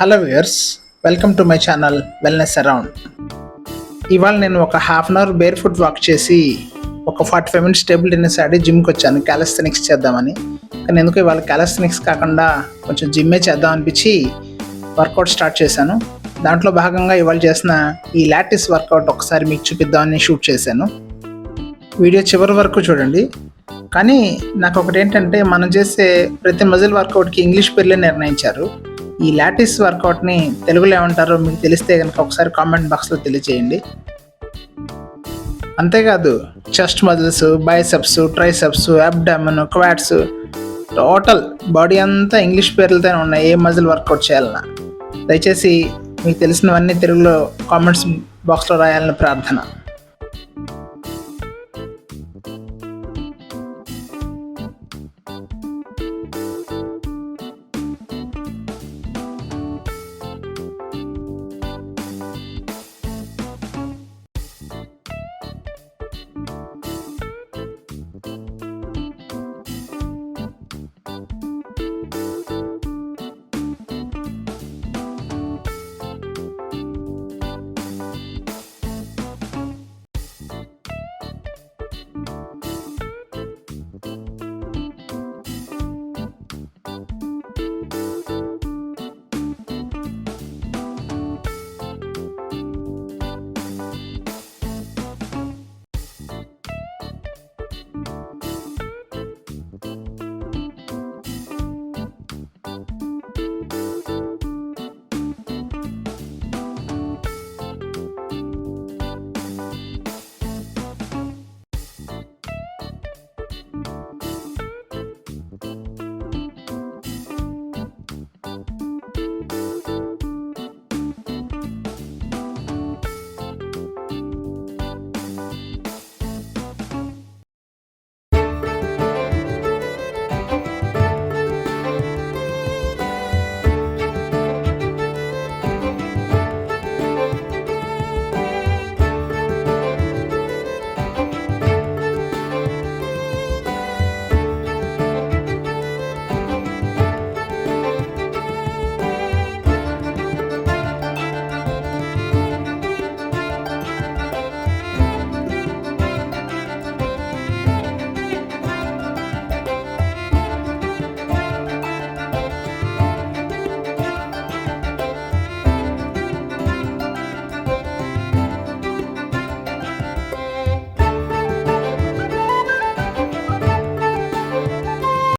Hello viewers, welcome to my channel wellness around. ఇవాళ నేను ఒక half an hour barefoot walk చేసి ఒక 45 మినిట్స్ టేబుల్ టెన్నిస్ ఆడి జిమ్కి వచ్చాను క్యాలిస్థెనిక్స్ చేద్దామని. కానీ ఎందుకు ఇవాళ క్యాలిస్థెనిక్స్ కాకుండా కొంచెం జిమ్మే చేద్దాం అనిపించి వర్కౌట్ స్టార్ట్ చేశాను. దాంట్లో భాగంగా ఇవాళ చేసిన ఈ లాటిస్ వర్కౌట్ ఒకసారి మీకు చూపిద్దామని షూట్ చేశాను. వీడియో చివరి వరకు చూడండి. కానీ నాకు ఒకటి ఏంటంటే, మనం చేసే ప్రతి మజిల్ వర్కౌట్కి ఇంగ్లీష్ పేర్లే నిర్ణయించారు. ఈ లాటిస్ వర్కౌట్ని తెలుగులో ఏమంటారో మీకు తెలిస్తే కనుక ఒకసారి కామెంట్ బాక్స్లో తెలియజేయండి. అంతేకాదు chest muscles, biceps, triceps, abdomen, quads, total body అంతా ఇంగ్లీష్ పేర్లతోనే ఉన్నాయి. ఏ మజిల్ వర్కౌట్ చేయాలన్నా దయచేసి మీకు తెలిసినవన్నీ తెలుగులో కామెంట్స్ బాక్స్లో రాయాలని ప్రార్థన.